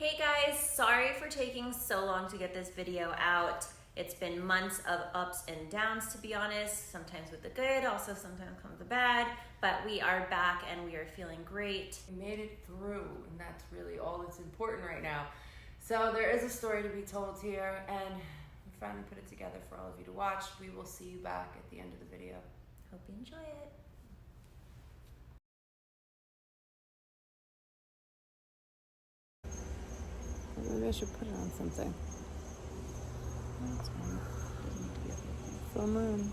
Hey guys, sorry for taking so long to get this video out. It's been months of ups and downs, to be honest, sometimes with the good, also sometimes comes the bad, but we are back and we are feeling great. We made it through, and that's really all that's important right now. So there is a story to be told here, and we finally put it together for all of you to watch. We will see you back at the end of the video. Hope you enjoy it. Maybe I should put it on something. Full moon.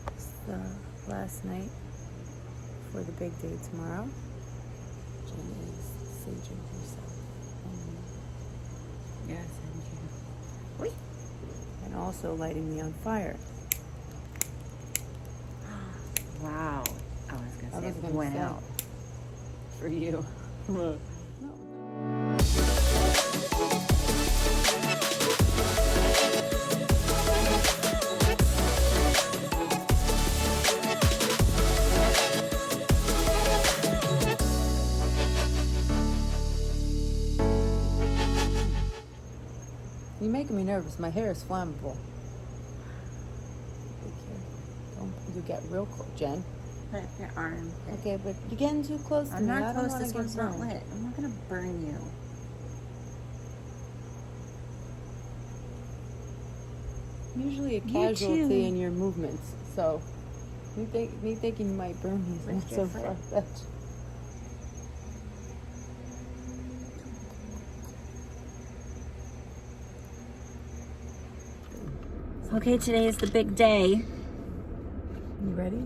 It's the last night for the big day tomorrow. Jen is saging herself. Yes, thank you. And also lighting me on fire. Wow. I was gonna say, went out for you. No. You're making me nervous. My hair is flammable. Don't you get real close, Jen? Put your arm. Okay, but you're getting too close to me. I'm not close. This This one's not lit. I'm not gonna burn you. Usually a casualty in your movements, so me thinking you might burn me is not so far-fetched. Okay, today is the big day. You ready?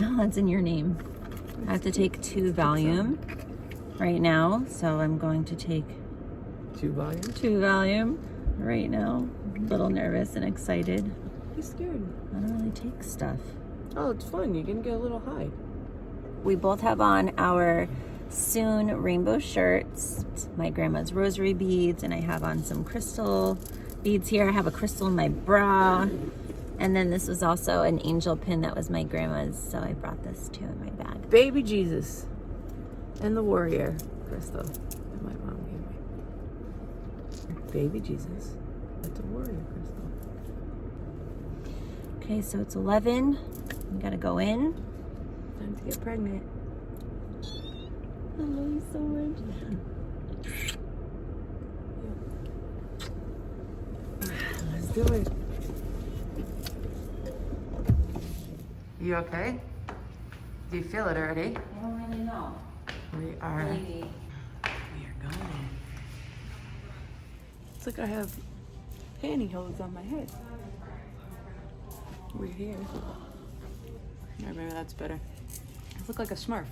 Oh, that's in your name. I have to take 2 Valium right now, so I'm going to take 2 Valium? 2 Valium right now. I'm a little nervous and excited. You scared? I don't really take stuff. Oh, it's fun. You're gonna get a little high. We both have on our Soon rainbow shirts. My grandma's rosary beads, and I have on some crystal beads here. I have a crystal in my bra. And then this was also an angel pin that was my grandma's, so I brought this too in my bag. Baby Jesus and the warrior crystal that my mom gave me. Baby Jesus and the warrior crystal. Okay, so it's 11. We gotta go in. Time to get pregnant. I love you so much. Let's do it. You okay? Do you feel it already? I don't really know. We are. Maybe. We are going. It's like I have pantyhose on my head. We're here. Alright, maybe that's better. I look like a Smurf.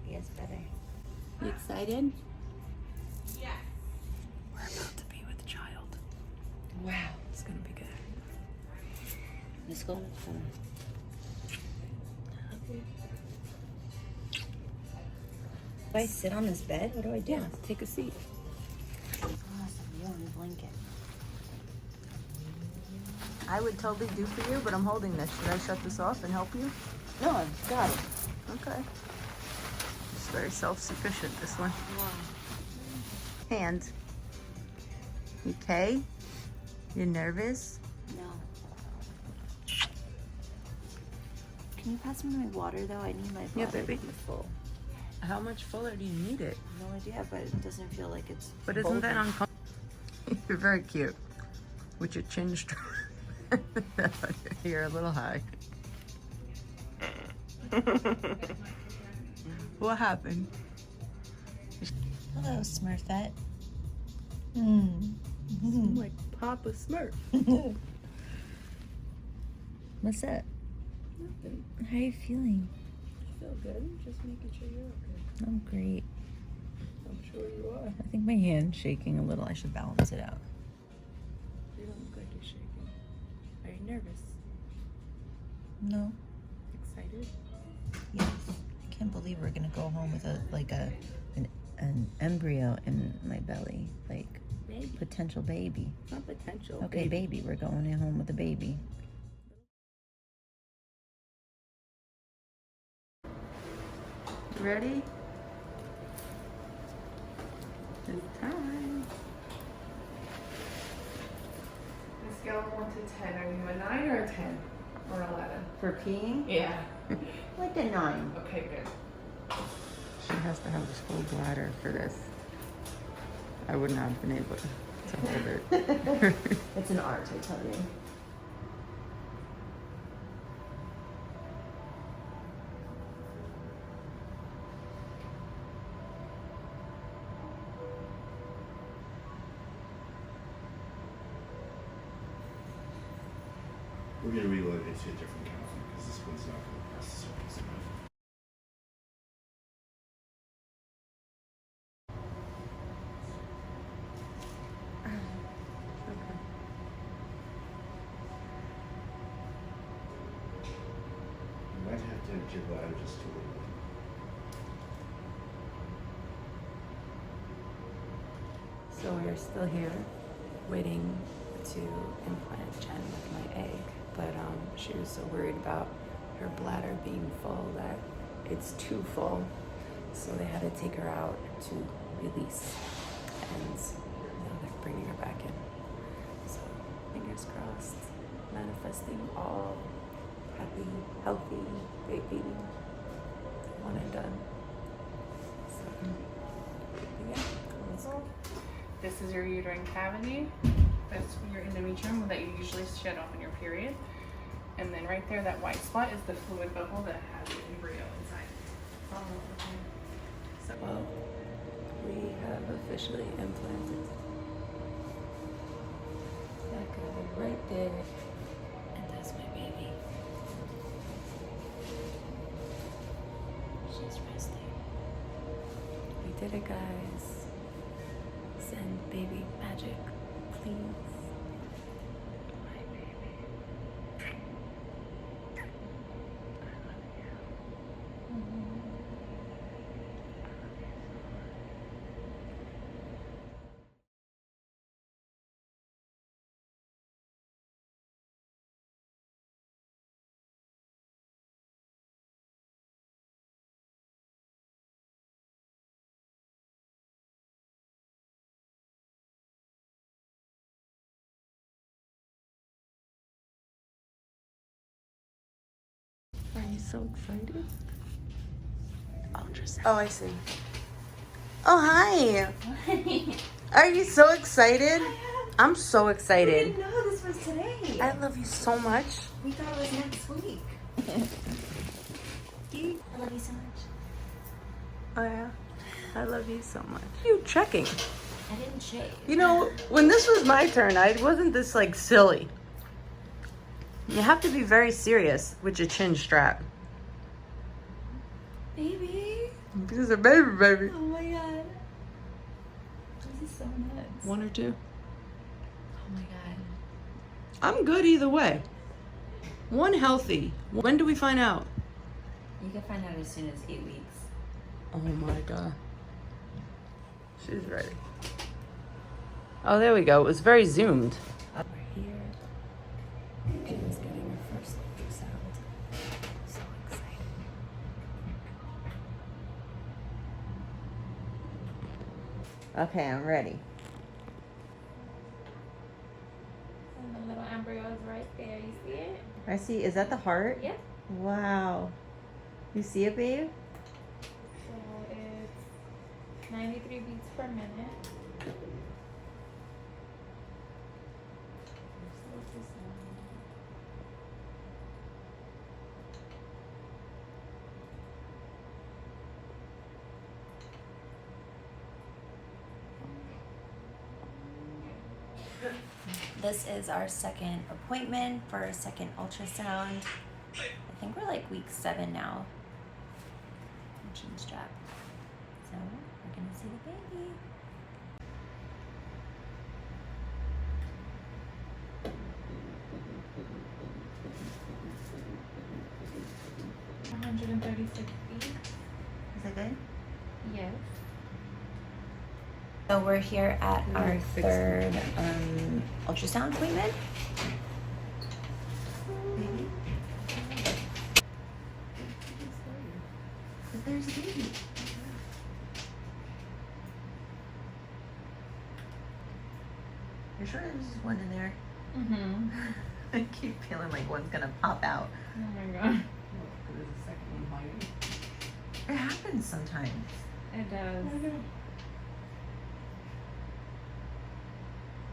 Yes, better. You excited? Yes. We're about to be with a child. Wow. It's gonna be good. Let's go. Do I sit on this bed? What do I do? Yeah, take a seat. Oh, it's a warm blanket. I would totally do for you, but I'm holding this. Should I shut this off and help you? No, I've got it. Okay. It's very self-sufficient, this one. Hand. You okay? You nervous? No. Can you pass me my water though? I need my water Yeah, baby. to be full. How much fuller do you need it? No idea, but it doesn't feel like it's. But isn't that uncomfortable? You're very cute. With your chin strap. You're a little high. What happened? Hello, Smurfette. Like Papa Smurf. What's up? Nothing. How are you feeling? I feel good. Just making sure you're okay. I'm great. I'm sure you are. I think my hand's shaking a little. I should balance it out. You don't look like you're shaking. Are you nervous? No. Excited? Yes. I can't believe we're gonna go home with an embryo in my belly, like Baby. potential baby. Not potential. Okay, baby. We're going home with a baby. Ready? It's time. On a scale of 1 to 10, are you a 9 or a 10 or 11? For peeing? Yeah. Like a 9. Okay, good. She has to have a full bladder for this. I would not have been able to hold it. It's an art, I tell you. We're going to reload it to a different counter because this one's not going to pass the surface. You might have to empty your bladder just a little bit. So we're still here waiting to implant Jen with my egg, but she was so worried about her bladder being full that it's too full, so they had to take her out to release, and now they're bringing her back in. So fingers crossed, manifesting all happy, healthy baby, one and done. So yeah, let's go. This is your uterine cavity. That's your endometrium that you usually shed off in your period. And then right there, that white spot is the fluid bubble that has the embryo inside. Oh, okay. So, well, we have officially implanted that guy right there. And that's my baby. She's resting. We did it, guys. Send baby magic, please. My baby. I love you. Are you so excited? Ultrasound. Oh, I see. Oh, hi. Are you so excited? I'm so excited. know this was today. I love you so much. We thought it was next week. I love you so much. Oh, yeah. I love you so much. You checking? I didn't shave. You know, when this was my turn, I wasn't this like silly. You have to be very serious with your chin strap. Baby. This is a baby, baby. Oh my god. This is so nuts. 1 or 2. Oh my god. I'm good either way. 1 healthy. When do we find out? You can find out as soon as 8 weeks. Oh my god. She's ready. Oh, there we go. It was very zoomed. We're here. Jen's getting her first ultrasound. So excited. Okay, I'm ready. And the little embryo is right there. You see it? I see. Is that the heart? Yep. Wow. You see it, babe? So it's 93 beats per minute. This is our second appointment for our second ultrasound. I think we're like week 7 now. Chin strap. So we're gonna see the baby. feet. Is that good? Yes. So we're here at our third ultrasound appointment. there's a baby. You're sure there's just one in there? Mm-hmm. I keep feeling like one's gonna pop out. Oh my god. There's a second one hiding. It happens sometimes. It does.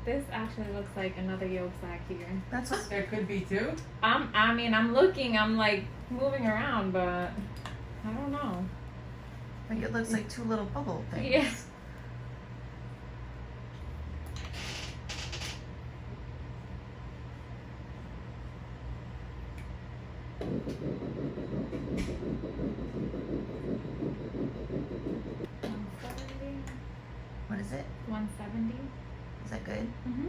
This actually looks like another yolk sac here. That's what. There could be two. I'm looking, I'm like moving around, but I don't know. Like it looks like two little bubble things. Yeah. What is it? 170. Is that good? Mm-hmm.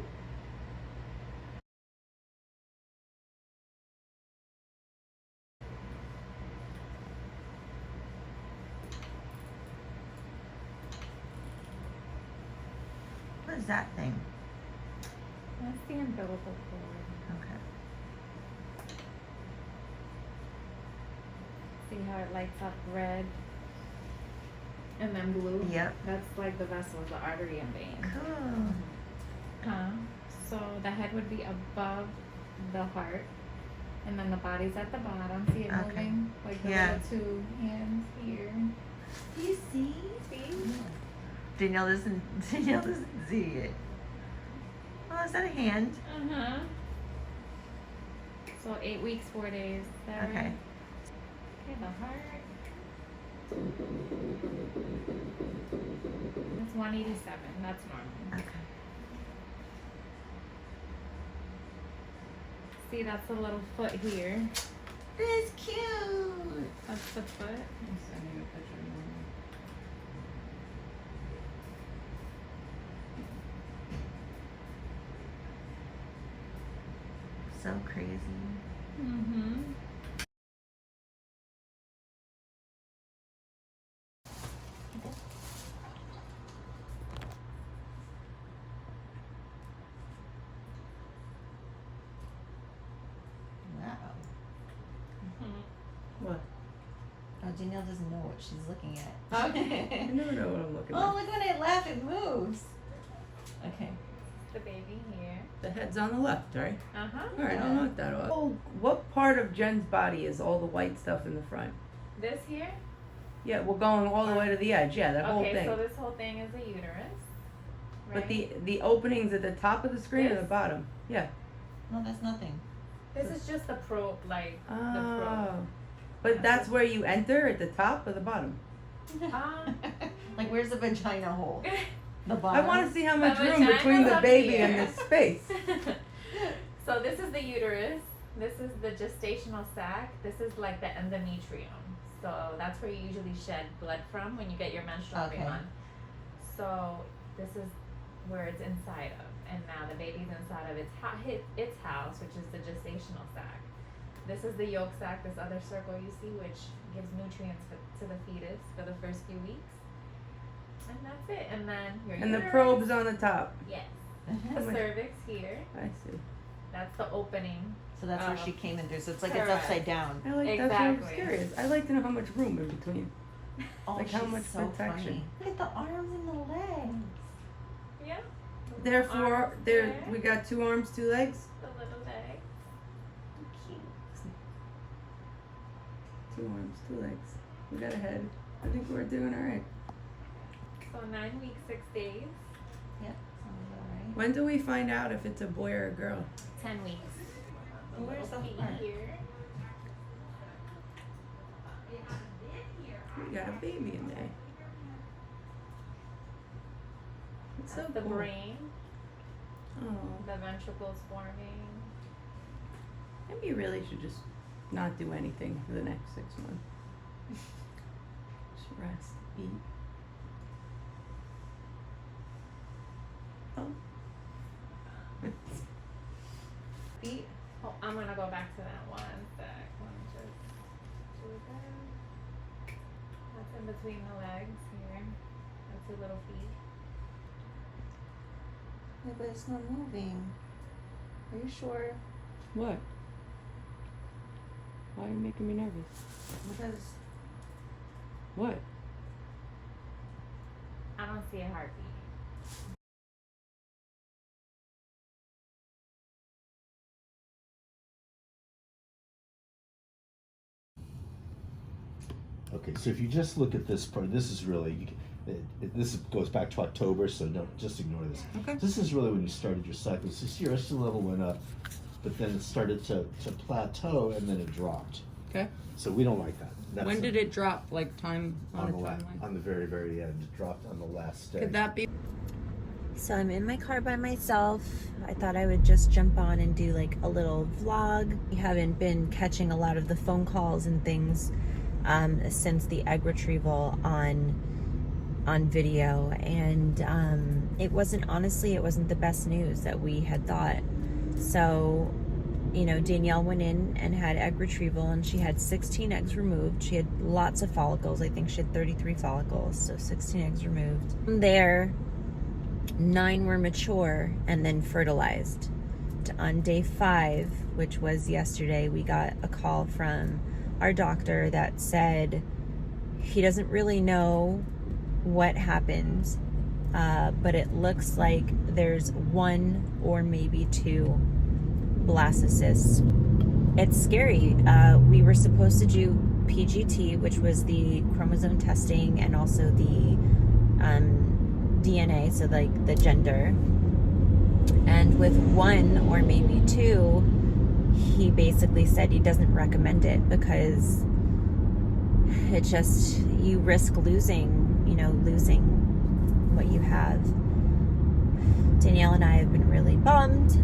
What is that thing? That's the umbilical cord. Okay. See how it lights up red and then blue? Yep. That's like the vessels, the artery and vein. Cool. So the head would be above the heart, and then the body's at the bottom. See it Okay. moving? Like the Yeah. little two hands here. Do you see? See? Danielle doesn't see it. Oh, is that a hand? Uh-huh. So 8 weeks, 4 days. Is that Okay. right? Okay, the heart. It's 187. That's normal. Okay. See, that's the little foot here. It's cute. That's the foot. I'm sending a picture now. So crazy. Mm-hmm. Wow. What? Oh, Danielle doesn't know what she's looking at. I Okay. never know what I'm looking Oh, at. look when I laugh, it moves. Okay. The baby here. The head's on the left, right? Uh-huh. All right, I'll note that off. Oh, what part of Jen's body is all the white stuff in the front? This here? Yeah, we're going all the way to the edge. Yeah, that whole Okay, thing. so this whole thing is a uterus. But Right? the openings at the top of the screen or the This? bottom? Yeah. No, that's nothing. This is just the probe, like the Oh. probe. But that's where you enter at the top or the bottom? Like, where's the vagina hole? The I bottom. want to see how much The room between vagina's the up baby here. and the space. So this is the uterus. This is the gestational sac. This is like the endometrium. So that's where you usually shed blood from when you get your menstrual every Okay. month. So this is where it's inside of, and now the baby's inside of its house, which is the gestational sac. This is the yolk sac, this other circle you see, which gives nutrients to the fetus for the first few weeks. And that's it. And then your And the uterus. probe's on the top. Yes. Mhm. The cervix here. I see. That's the opening. So that's where she came in through. So it's like it's Correct. upside down. I like that's what I was Exactly. curious. I like to know how much room in between. Oh, Like how she's much so protection. funny. Look at the arms and the legs. Yeah. Therefore, Arms there there. we got 2 arms, 2 legs. The little leg. Cute. 2 arms, 2 legs. We got a head. I think we're doing all right. So 9 weeks, 6 days. Yep, sounds alright. When do we find out if it's a boy or a girl? 10 weeks. Where's the Little feet heart? here. We got a baby in there. It's so That's the cool. brain. Oh, The ventricles forming. maybe you really should just not do anything for the next 6 months. Just rest, eat. Oh. Feet. Oh, I'm gonna go back to that one sec. Let me just do that. That's in between the legs here. That's your little feet. Yeah, but it's not moving. Are you sure? What? Why are you making me nervous? Because What? I don't see a heartbeat. Okay, so if you just look at this part, this is really, this goes back to October, so don't just ignore this. Okay. This is really when you started your cycle. So see, your estrogen level went up, but then it started to plateau and then it dropped. Okay. So we don't like that. When did it drop? Like time on a timeline? On the very, very end. It dropped on the last day. Could that be? So I'm in my car by myself. I thought I would just jump on and do like a little vlog. We haven't been catching a lot of the phone calls and things since the egg retrieval on video, and it wasn't the best news that we had thought. So, you know, Danielle went in and had egg retrieval, and she had 16 eggs removed. She had lots of follicles. I think she had 33 follicles, so 16 eggs removed. From there, 9 were mature and then fertilized. On day 5, which was yesterday, we got a call from our doctor that said he doesn't really know what happened, but it looks like there's 1 or maybe 2 blastocysts. It's scary. We were supposed to do PGT, which was the chromosome testing, and also the DNA, so like the gender. And with 1 or maybe 2, he basically said he doesn't recommend it because it just, you risk losing what you have. Danielle and I have been really bummed.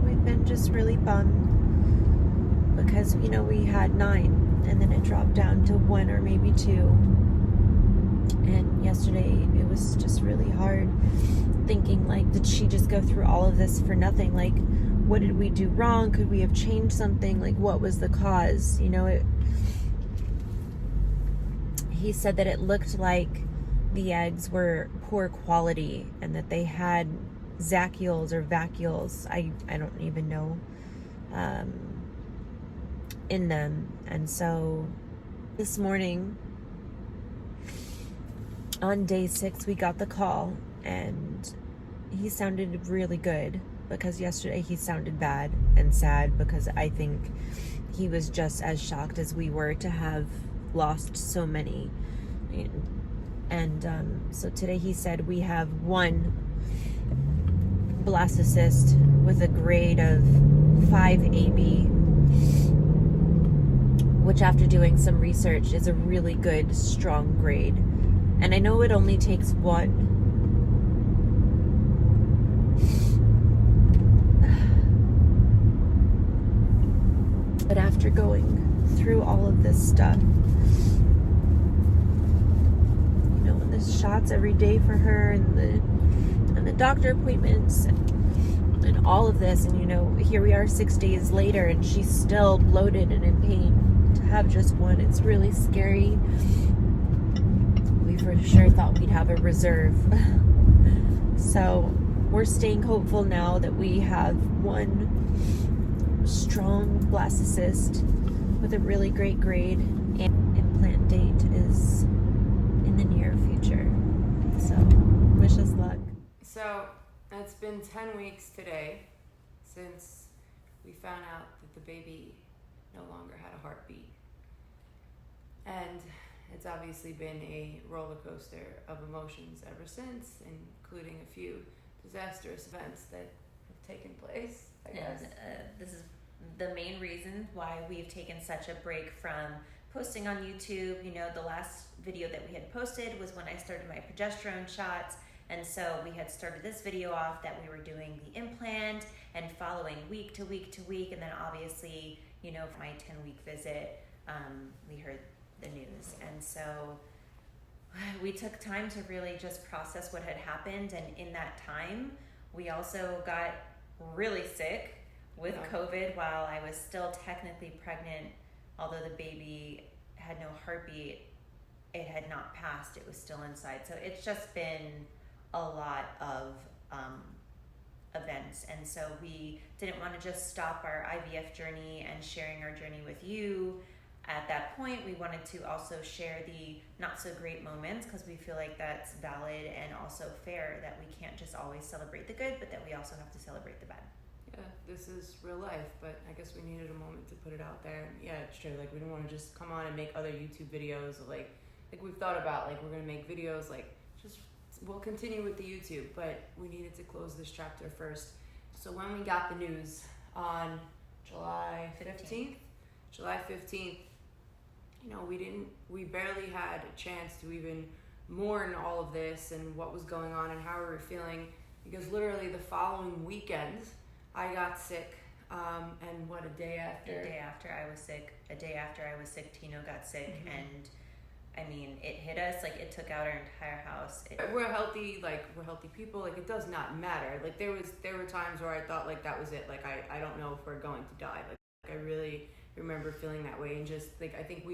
We've been just really bummed because, you know, we had 9 and then it dropped down to 1 or maybe 2. And yesterday it was just really hard thinking, like, did she just go through all of this for nothing? Like, what did we do wrong? Could we have changed something? Like, what was the cause? You know, he said that it looked like the eggs were poor quality and that they had zacules or vacuoles, I don't even know, in them. And so this morning on day 6 we got the call, and he sounded really good, because yesterday he sounded bad and sad, because I think he was just as shocked as we were to have lost so many. And so today he said we have 1 blastocyst with a grade of 5 AB, which after doing some research is a really good, strong grade. And I know it only takes 1. But after going through all of this stuff, you know, and the shots every day for her, and the doctor appointments, and all of this, and, you know, here we are 6 days later and she's still bloated and in pain. To have just 1, it's really scary. We for sure thought we'd have a reserve. So we're staying hopeful now that we have 1 strong blastocyst with a really great grade, and implant date is in the near future. So wish us luck. So it's been 10 weeks today since we found out that the baby no longer had a heartbeat. And it's obviously been a roller coaster of emotions ever since, including a few disastrous events that have taken place, I guess. This is the main reason why we've taken such a break from posting on YouTube. You know, the last video that we had posted was when I started my progesterone shots, and so we had started this video off that we were doing the implant and following week to week to week, and then obviously, you know, for my 10-week visit, we heard the news, and so we took time to really just process what had happened. And in that time, we also got really sick with COVID while I was still technically pregnant. Although the baby had no heartbeat, it had not passed, it was still inside. So it's just been a lot of events moments. And so we didn't want to just stop our IVF journey and sharing our journey with you. At that point, we wanted to also share the not so great moments, because we feel like that's valid and also fair, that we can't just always celebrate the good, but that we also have to celebrate the bad. Yeah, this is real life, but I guess we needed a moment to put it out there. Yeah, it's true. Like, we didn't want to just come on and make other YouTube videos. Like we've thought about, like, we're gonna make videos, like, just we'll continue with the YouTube, but we needed to close this chapter first. So when we got the news on July 15th, you know, we barely had a chance to even mourn all of this and what was going on and how we were feeling, because literally the following weekend I got sick. And what, a day after I was sick, Tino got sick. And I mean, it hit us, like, it took out our entire house. We're healthy people. Like, it does not matter. Like, there were times where I thought, like, that was it. Like, I don't know if we're going to die. Like, I really remember feeling that way, and just, like, I think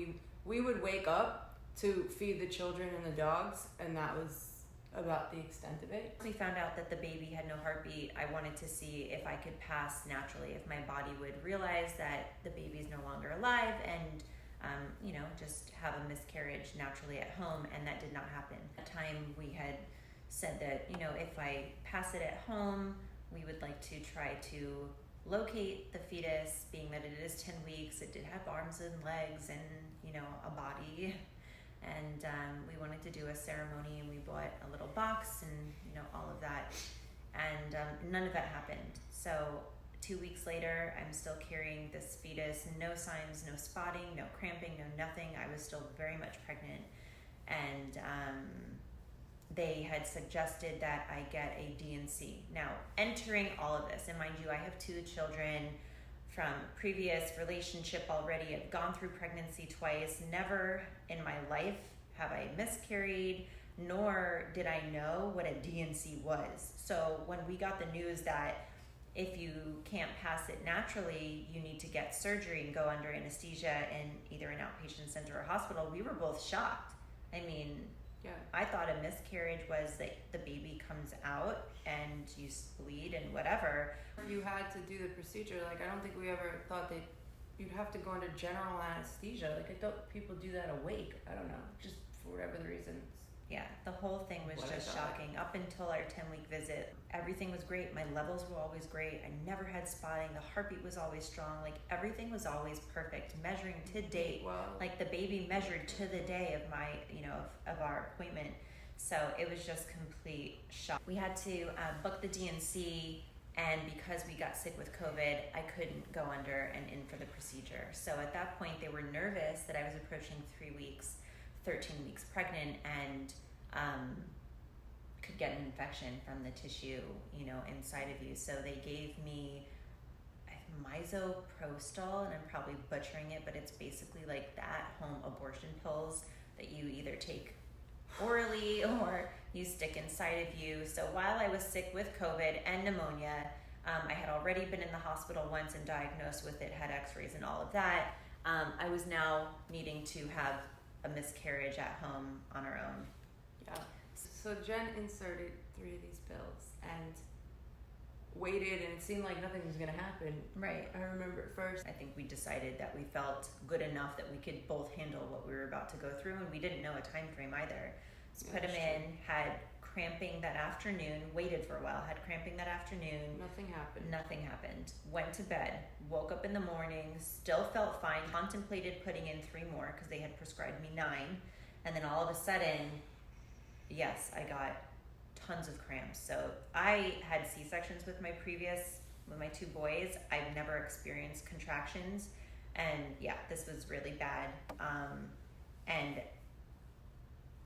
we would wake up to feed the children and the dogs, and that was about the extent of it. We found out that the baby had no heartbeat. I wanted to see if I could pass naturally, if my body would realize that the baby's no longer alive, and you know, just have a miscarriage naturally at home, and that did not happen. At the time, we had said that, you know, if I pass it at home, we would like to try to locate the fetus, being that it is 10 weeks. It did have arms and legs and, you know, a body. And we wanted to do a ceremony, and we bought a little box and, you know, all of that. And none of that happened. So 2 weeks later, I'm still carrying this fetus, no signs, no spotting, no cramping, no nothing. I was still very much pregnant. And they had suggested that I get a D&C. Now, entering all of this, and mind you, I have 2 children from previous relationship already. I've gone through pregnancy twice. Never in my life have I miscarried, nor did I know what a D&C was. So when we got the news that if you can't pass it naturally, you need to get surgery and go under anesthesia in either an outpatient center or hospital, we were both shocked. I mean, yeah, I thought a miscarriage was that the baby comes out and you bleed and whatever. You had to do the procedure. Like, I don't think we ever thought that you'd have to go under general anesthesia. Like, I thought people do that awake. I don't know, just for whatever the reasons. Yeah, the whole thing was just shocking. Up until our 10-week visit, everything was great. My levels were always great. I never had spotting. The heartbeat was always strong. Like, everything was always perfect. Measuring to date. Wow. Like, the baby measured to the day of my, you know, of our appointment. So it was just complete shock. We had to book the D&C, and because we got sick with COVID, I couldn't go under and in for the procedure. So at that point, they were nervous that I was approaching 3 weeks, 13 weeks pregnant, and could get an infection from the tissue, you know, inside of you. So they gave me misoprostol, and I'm probably butchering it, but it's basically like the at-home abortion pills that you either take orally or you stick inside of you. So while I was sick with COVID and pneumonia, I had already been in the hospital once and diagnosed with it, had x-rays and all of that. I was now needing to have a miscarriage at home on our own. Yeah. So Jen inserted 3 of these pills and waited, and it seemed like nothing was going to happen. Right. I remember at first. I think we decided that we felt good enough that we could both handle what we were about to go through, and we didn't know a time frame either. So put him in, had cramping that afternoon, waited for a while, had cramping that afternoon. Nothing happened. Went to bed, woke up in the morning, still felt fine, contemplated putting in 3 more because they had prescribed me 9. And then all of a sudden, yes, I got tons of cramps. So I had C-sections with my 2 boys. I've never experienced contractions. And yeah, this was really bad. And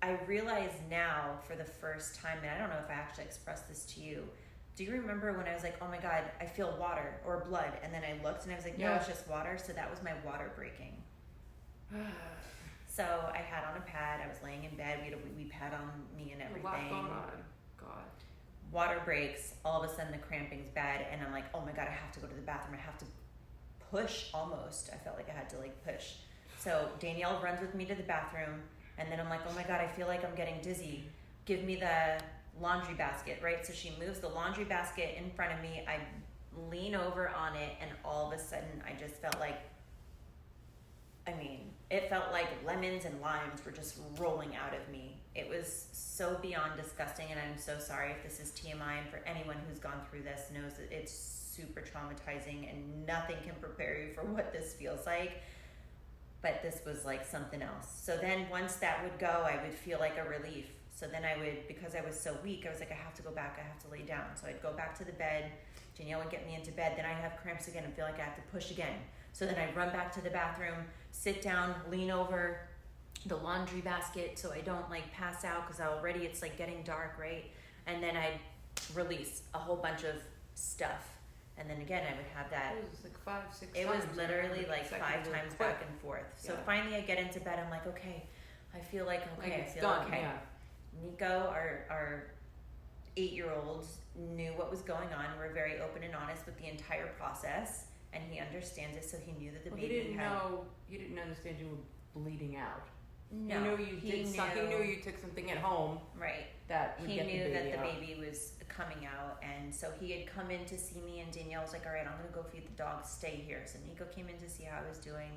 I realize now for the first time, and I don't know if I actually expressed this to you. Do you remember when I was like, oh my God, I feel water or blood? And then I looked and I was like, no, it's just water. So that was my water breaking. So I had on a pad. I was laying in bed. We had a wee pad on me and everything. A lot going on. God. Water breaks. All of a sudden the cramping's bad. And I'm like, oh my God, I have to go to the bathroom. I have to push almost. I felt like I had to like push. So Danielle runs with me to the bathroom. And then I'm like, oh my God, I feel like I'm getting dizzy. Give me the laundry basket, right? So she moves the laundry basket in front of me. I lean over on it, and all of a sudden I just felt like, it felt like lemons and limes were just rolling out of me. It was so beyond disgusting, and I'm so sorry if this is TMI, and for anyone who's gone through this knows that it's super traumatizing and nothing can prepare you for what this feels like. But this was like something else. So then once that would go, I would feel like a relief. So then I would, because I was so weak, I was like, I have to go back, I have to lay down. So I'd go back to the bed, Danielle would get me into bed, then I'd have cramps again and feel like I have to push again. So then I'd run back to the bathroom, sit down, lean over the laundry basket so I don't like pass out, because already it's like getting dark, right? And then I'd release a whole bunch of stuff. And then again, I would have that. It was like 5, 6 It times. was literally like 5 consecutive times quick. back and forth. So Yeah. finally I get into bed, I'm like, okay, I feel like, okay, I it's feel done, okay. yeah. Nico, our 8-year-old, knew what was going on. We're very open and honest with the entire process, and he understands it, so he knew that the Well, baby you didn't understand you were bleeding out. No, he knew he he knew you took something at home right. that would He get knew the that baby the out. baby was coming out, and so he had come in to see me, and Danielle was like, all right, I'm gonna go feed the dog, stay here. So Nico came in to see how I was doing,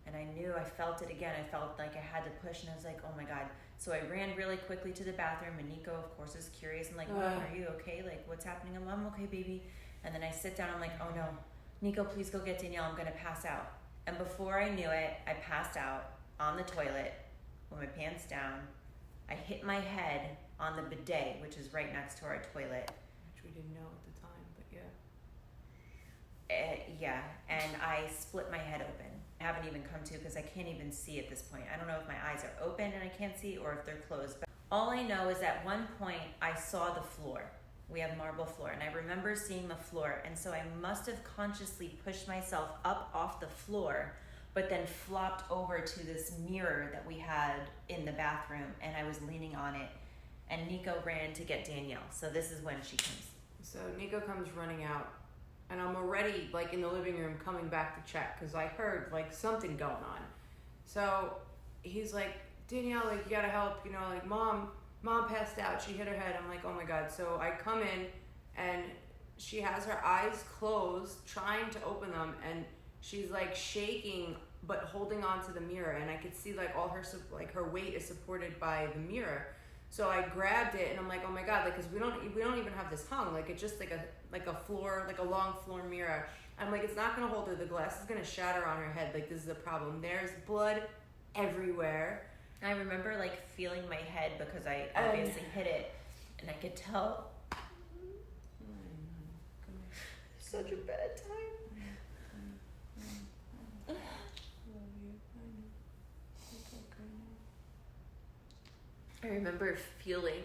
and I felt it again. I felt like I had to push, and I was like, oh my God. So I ran really quickly to the bathroom, and Nico, of course, is curious and like, Mom, are you okay? Like, what's happening? I'm okay, baby. And then I sit down, I'm like, oh no, Nico, please go get Danielle, I'm gonna pass out. And before I knew it, I passed out on the toilet with my pants down. I hit my head on the bidet, which is right next to our toilet. Which we didn't know at the time, but yeah. Yeah, and I split my head open. I haven't even come to because I can't even see at this point. I don't know if my eyes are open and I can't see or if they're closed. But all I know is at one point I saw the floor. We have marble floor, and I remember seeing the floor, and so I must have consciously pushed myself up off the floor, but then flopped over to this mirror that we had in the bathroom, and I was leaning on it, and Nico ran to get Danielle. So this is when she comes. So Nico comes running out, and I'm already like in the living room coming back to check because I heard like something going on. So he's like, Danielle, like, you gotta help, you know, like mom passed out, she hit her head. I'm like, oh my God. So I come in and she has her eyes closed, trying to open them, and she's like shaking but holding on to the mirror, and I could see like all her her weight is supported by the mirror. So I grabbed it and I'm like, oh my God, like, cause we don't even have this hung, like it's just like a floor, like a long floor mirror. I'm like, it's not gonna hold her, the glass is gonna shatter on her head, like this is a problem. There's blood everywhere. I remember like feeling my head because I obviously hit it, and I could tell. Such a bad time. I remember feeling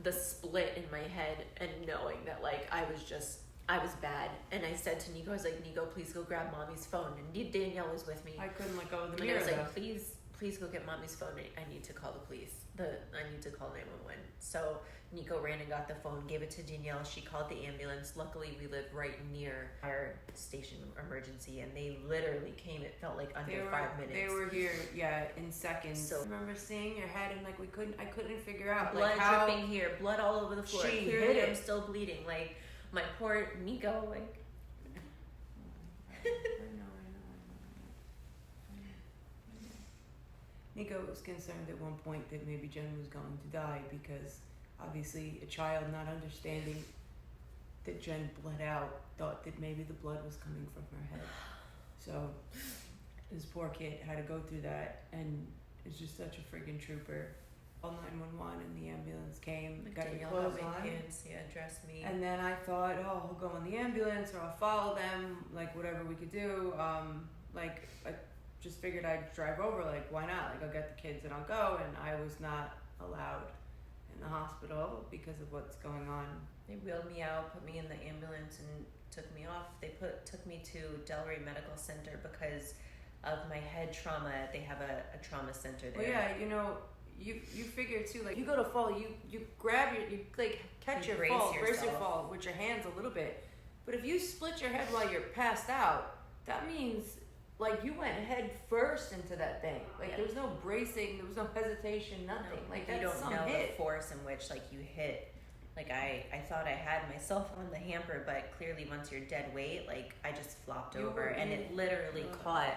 the split in my head and knowing that like I was bad. And I said to Nico, I was like, Nico, please go grab mommy's phone. And Danielle was with me. I couldn't let go of the And I mirror. was like, though. please go get mommy's phone. I need to call the police. I need to call 911. So Nico ran and got the phone, gave it to Danielle. She called the ambulance. Luckily, we live right near our station emergency, and they literally came. It felt like under 5 minutes. They were here, yeah, in seconds. So- I remember seeing your head and like I couldn't figure out Blood like how dripping here, blood all over the floor. She hit Clearly, it. I'm still bleeding. Like my poor Nico. Like I know. Nico was concerned at one point that maybe Jen was going to die because obviously a child not understanding that Jen bled out thought that maybe the blood was coming from her head. So this poor kid had to go through that, and is just such a friggin' trooper. All 911 and the ambulance came, got your Danielle clothes held my on. hands, yeah, dressed me. And then I thought, oh, I'll go in the ambulance or I'll follow them, like whatever we could do. Like I just figured I'd drive over, like why not? Like I'll get the kids and I'll go. And I was not allowed in the hospital because of what's going on. They wheeled me out, put me in the ambulance, and took me off. They took me to Delray Medical Center because of my head trauma. They have a trauma center there. Well, yeah, you know, you figure too, like you go to fall, you grab you like catch You your brace fall, brace your yourself. fall with your hands a little bit. But if you split your head while you're passed out, that means like you went head first into that thing. Like Yeah. there was no bracing, there was no hesitation, nothing. Like you that's don't some know hit. the force in which like you hit Like I thought I had myself on the hamper, but clearly once you're dead weight, like I just flopped over and it literally caught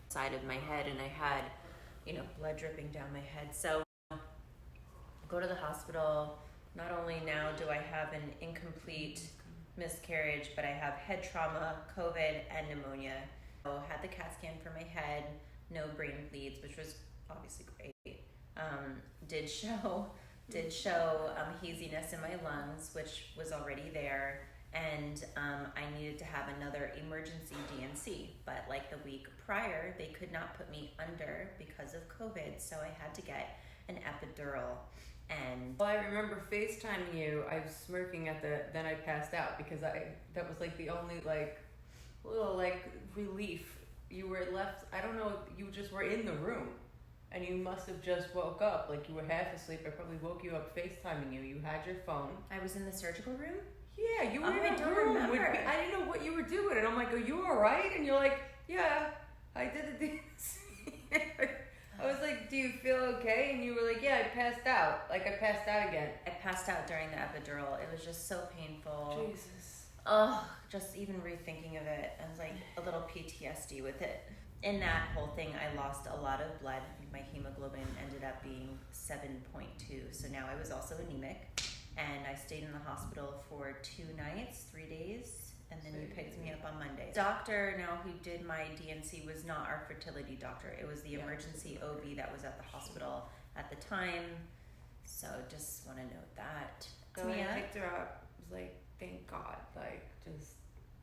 side of my head and I had, blood dripping down my head. So go to the hospital. Not only now do I have an incomplete miscarriage, but I have head trauma, COVID, and pneumonia. So had the CAT scan for my head, no brain bleeds, which was obviously great. Did show haziness in my lungs, which was already there, and I needed to have another emergency DNC. But like the week prior, they could not put me under because of COVID, so I had to get an epidural. And well, I remember FaceTiming you. I was smirking then I passed out because that was like the only little relief. You were left, I don't know, you just were in the room and you must have just woke up, like you were half asleep. I probably woke you up FaceTiming you. You had your phone. I was in the surgical room? Yeah, you were in the room. I didn't know what you were doing. And I'm like, are you all right? And you're like, yeah, I did the DNC. I was like, do you feel okay? And you were like, yeah, I passed out. Like, I passed out again. I passed out during the epidural. It was just so painful. Jesus. Oh, just even rethinking of it. I was like a little PTSD with it. In that whole thing, I lost a lot of blood. My hemoglobin ended up being 7.2. So now I was also anemic. And I stayed in the hospital for 2 nights, 3 days. And then you picked me up on Monday. Doctor now who did my DNC was not our fertility doctor. It was the emergency OB that was at the hospital at the time. So just want to note that. So when I picked her up, I was like, thank God. Like,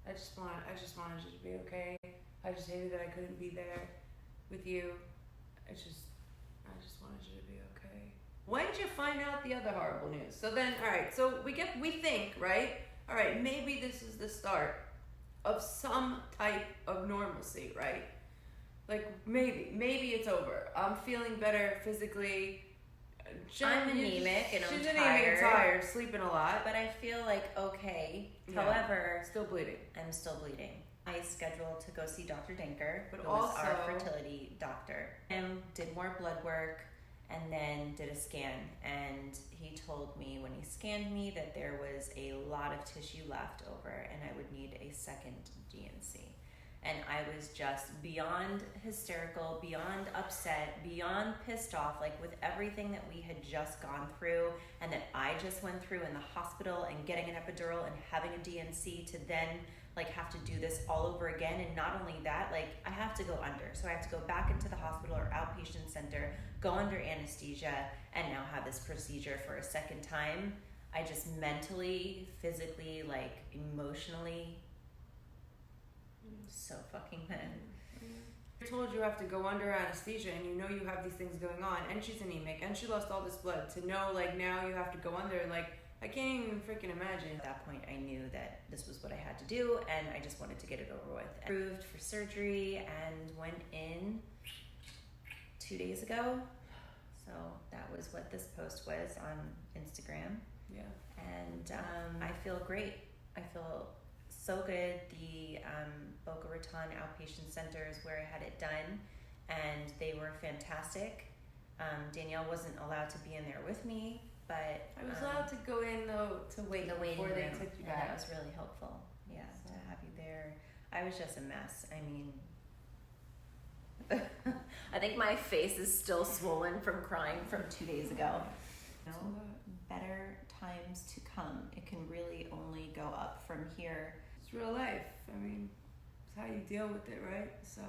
I just wanted you to be okay. I just hated that I couldn't be there with you. I just wanted you to be okay. When did you find out the other horrible news? So then, all right, so we think, right? All right, maybe this is the start of some type of normalcy, right? Like maybe it's over. I'm feeling better physically. I'm anemic and I'm tired. She's anemic and tired, sleeping a lot. But I feel like okay. Yeah. However, still bleeding. I'm still bleeding. I scheduled to go see Dr. Denker, but who also, was our fertility doctor, and did more blood work. And then did a scan, and he told me when he scanned me that there was a lot of tissue left over and I would need a second DNC. And I was just beyond hysterical, beyond upset, beyond pissed off, like with everything that we had just gone through and that I just went through in the hospital and getting an epidural and having a DNC to then like have to do this all over again. And not only that, like I have to go under. So I have to go back into the hospital or outpatient center, go under anesthesia, and now have this procedure for a second time. I just mentally, physically, like emotionally, so fucking mad. You're told you have to go under anesthesia and you know you have these things going on and she's anemic and she lost all this blood to know like now you have to go under, like I can't even freaking imagine. At that point I knew that this was what I had to do and I just wanted to get it over with. Approved for surgery and went in 2 days ago. So that was what this post was on Instagram. Yeah. And I feel great. I feel so good. The Boca Raton Outpatient Center is where I had it done, and they were fantastic. Danielle wasn't allowed to be in there with me, but I was allowed to go in though to wait before they took you back. That was really helpful. Yeah, so. To have you there. I was just a mess. I mean, I think my face is still swollen from crying from 2 days ago. Better times to come. It can really only go up from here. It's real life. I mean, it's how you deal with it, right? So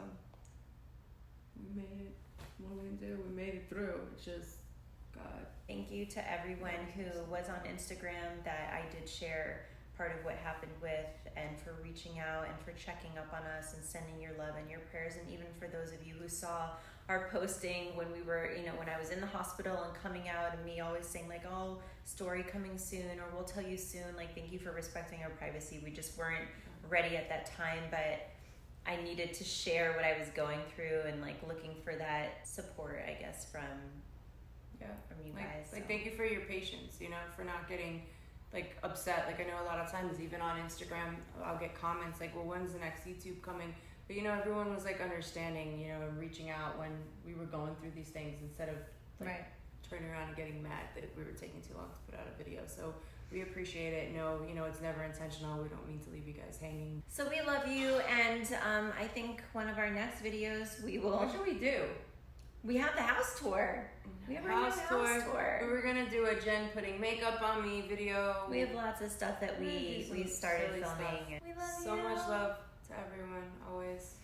we made it. What are we gonna do? We made it through. It's just God. Thank you to everyone who was on Instagram that I did share part of what happened with, and for reaching out and for checking up on us and sending your love and your prayers, and even for those of you who saw our posting when we were, when I was in the hospital and coming out, and me always saying like, oh, story coming soon, or we'll tell you soon, like thank you for respecting our privacy. We just weren't ready at that time, but I needed to share what I was going through and like looking for that support, I guess, from you guys. Like thank you for your patience, for not getting like upset. Like I know a lot of times even on Instagram I'll get comments like, well, when's the next YouTube coming? But everyone was like understanding, and reaching out when we were going through these things instead of turning around and getting mad that we were taking too long to put out a video. So we appreciate it. No, you know, it's never intentional. We don't mean to leave you guys hanging. So we love you, and I think one of our next videos we will. What should we do? We have the house tour. We have our new house tour. We were gonna do a Jen putting makeup on me video. We have lots of stuff that we started filming. We love you. So much love to everyone, always.